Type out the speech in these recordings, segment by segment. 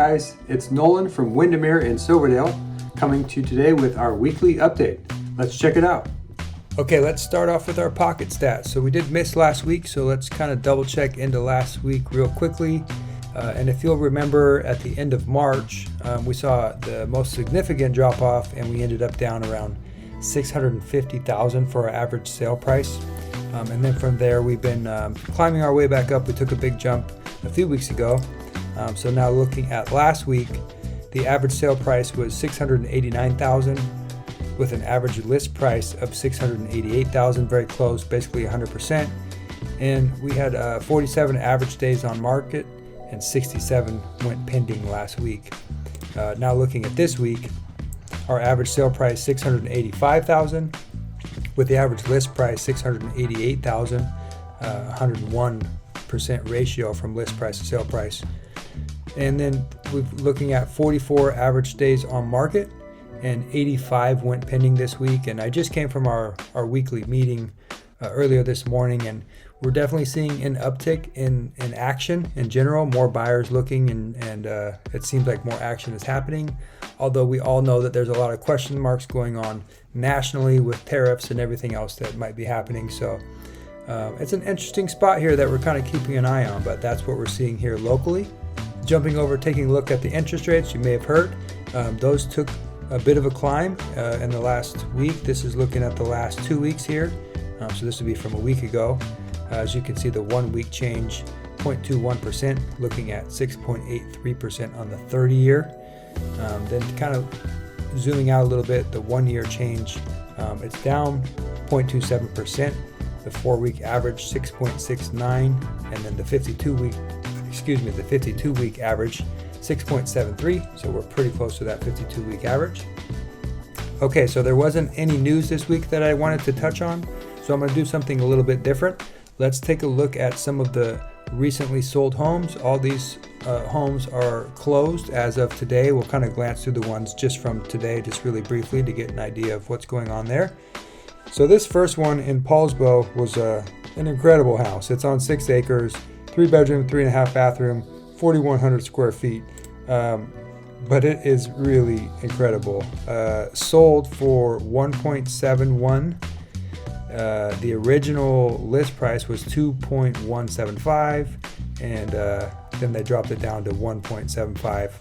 guys, it's Nolan from Windermere in Silverdale coming to you today with our weekly update. Let's check it out. Okay, let's start off with our pocket stats. So we did miss last week, so let's kind of double check into last week real quickly. And if you'll remember, at the end of March, we saw the most significant drop off, and we ended up down around $650,000 for our average sale price. And then from there, we've been climbing our way back up. We took a big jump a few weeks ago. So now looking at last week, the average sale price was $689,000 with an average list price of $688,000, very close, basically 100%. And we had 47 average days on market and 67 went pending last week. Now looking at this week, our average sale price $685,000 with the average list price $688,000, 101% ratio from list price to sale price. And then we're looking at 44 average days on market and 85 went pending this week. And I just came from our weekly meeting earlier this morning, and we're definitely seeing an uptick in action in general, more buyers looking, and it seems like more action is happening. Although we all know that there's a lot of question marks going on nationally with tariffs and everything else that might be happening. So it's an interesting spot here that we're kind of keeping an eye on, but that's what we're seeing here locally. Jumping over, taking a look at the interest rates, you may have heard, those took a bit of a climb in the last week. This is looking at the last 2 weeks here. So this would be from a week ago. As you can see, the 1 week change, 0.21%, looking at 6.83% on the 30 year. Then kind of zooming out a little bit, the 1 year change, it's down 0.27%. The 4 week average 6.69, and then the 52 week average 6.73. So we're pretty close to that 52 week average. Okay, so there wasn't any news this week that I wanted to touch on, so I'm going to do something a little bit different. Let's take a look at some of the recently sold homes. All these homes are closed as of today. We'll kind of glance through the ones just from today, just really briefly, to get an idea of what's going on there. So this first one in Paulsbo was an incredible house. It's on 6 acres, 3 bedroom, 3.5 bathroom, 4,100 square feet. But it is really incredible. Sold for 1.71. The original list price was 2.175, and then they dropped it down to 1.75.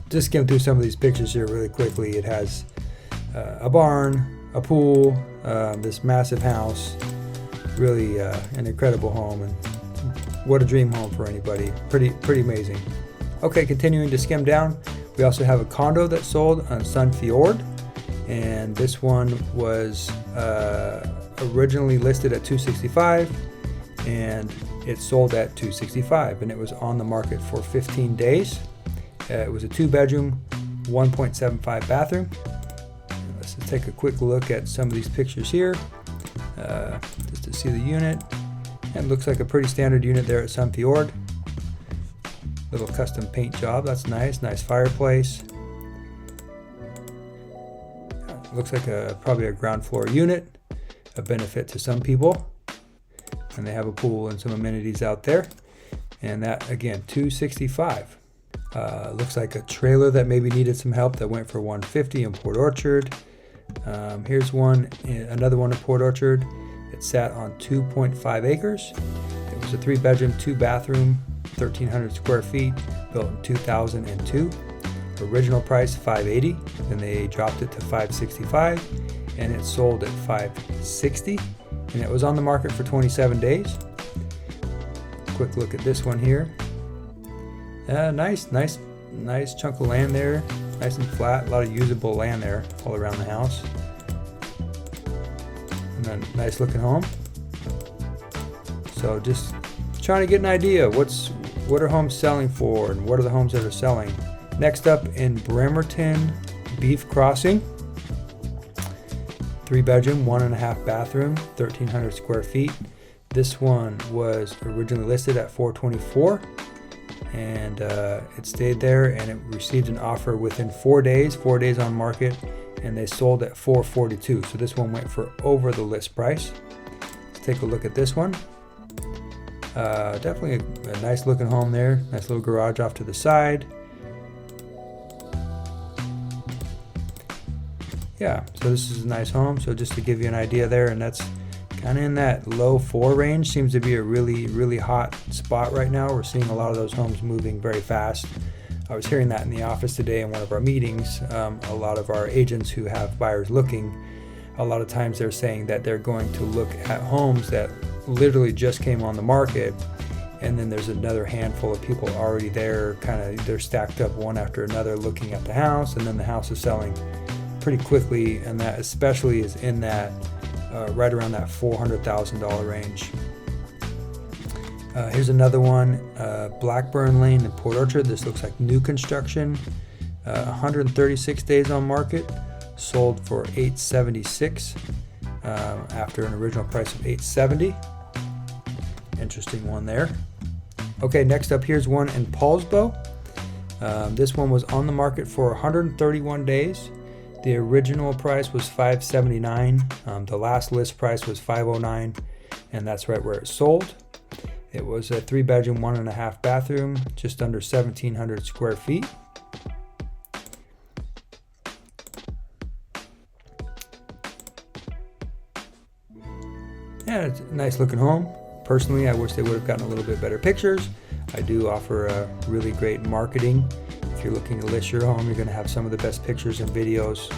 Just skim through some of these pictures here really quickly. It has a barn, a pool, this massive house. Really an incredible home, and what a dream home for anybody. Pretty amazing. Okay, continuing to skim down, we also have a condo that sold on Sun Fjord, and this one was originally listed at $265, and it sold at $265, and it was on the market for 15 days. It was a 2 bedroom, 1.75 bathroom. Let's take a quick look at some of these pictures here, just to see the unit. And looks like a pretty standard unit there at Sun Fjord. Little custom paint job, that's nice. Nice fireplace. Looks like probably a ground floor unit, a benefit to some people. And they have a pool and some amenities out there. And that, again, $265. Looks like a trailer that maybe needed some help that went for $150 in Port Orchard. Here's another one in Port Orchard. It sat on 2.5 acres. It was a 3 bedroom, 2 bathroom, 1,300 square feet, built in 2002. Original price $580, then they dropped it to $565, and it sold at $560, and it was on the market for 27 days. Quick look at this one here. Nice chunk of land there, nice and flat, a lot of usable land there all around the house. And a nice looking home. So just trying to get an idea what are homes selling for, and what are the homes that are selling. Next up in Bremerton, Beef Crossing, 3 bedroom, 1.5 bathroom, 1,300 square feet. This one was originally listed at $424, and it stayed there, and it received an offer within 4 days on market, and they sold at $442. So this one went for over the list price. Let's take a look at this one. Definitely a nice looking home there. Nice little garage off to the side. Yeah, so this is a nice home. So just to give you an idea there, and that's kind of in that low 4 range. Seems to be a really hot spot right now. We're seeing a lot of those homes moving very fast. I was hearing that in the office today in one of our meetings. A lot of our agents who have buyers looking, a lot of times they're saying that they're going to look at homes that literally just came on the market, and then there's another handful of people already there, they're stacked up one after another looking at the house, and then the house is selling pretty quickly, and that especially is in that right around that $400,000 range. Here's another one, Blackburn Lane in Port Orchard. This looks like new construction, 136 days on market, sold for $876 after an original price of $870. Interesting one there. Okay, next up, here's one in Paulsbo. This one was on the market for 131 days. The original price was $579. The last list price was $509, and that's right where it sold. It was a 3-bedroom, 1.5 bathroom, just under 1,700 square feet. Yeah, it's a nice looking home. Personally, I wish they would have gotten a little bit better pictures. I do offer really great marketing. If you're looking to list your home, you're going to have some of the best pictures and videos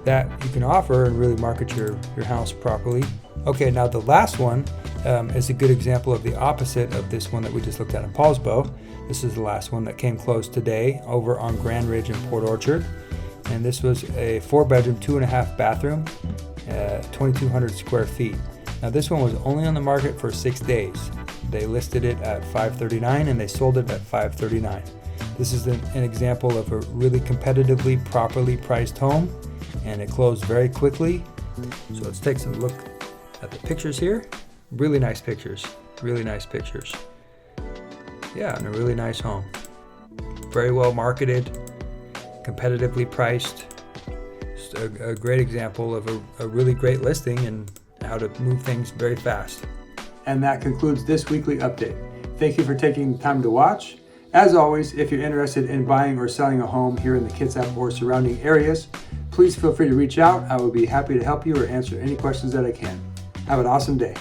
that you can offer and really market your house properly. Okay, now the last one is a good example of the opposite of this one that we just looked at in Paulsbo. This is the last one that came close today over on Grand Ridge in Port Orchard. And this was a 4-bedroom, 2.5 bathroom, 2,200 square feet. Now this one was only on the market for 6 days. They listed it at $539 and they sold it at $539. This is an example of a really competitively, properly priced home, and it closed very quickly. So let's take some look at the pictures here. Really nice pictures, really nice pictures. Yeah, and a really nice home. Very well marketed, competitively priced. Just a great example of a really great listing and how to move things very fast. And that concludes this weekly update. Thank you for taking the time to watch. As always, if you're interested in buying or selling a home here in the Kitsap or surrounding areas, please feel free to reach out. I will be happy to help you or answer any questions that I can. Have an awesome day.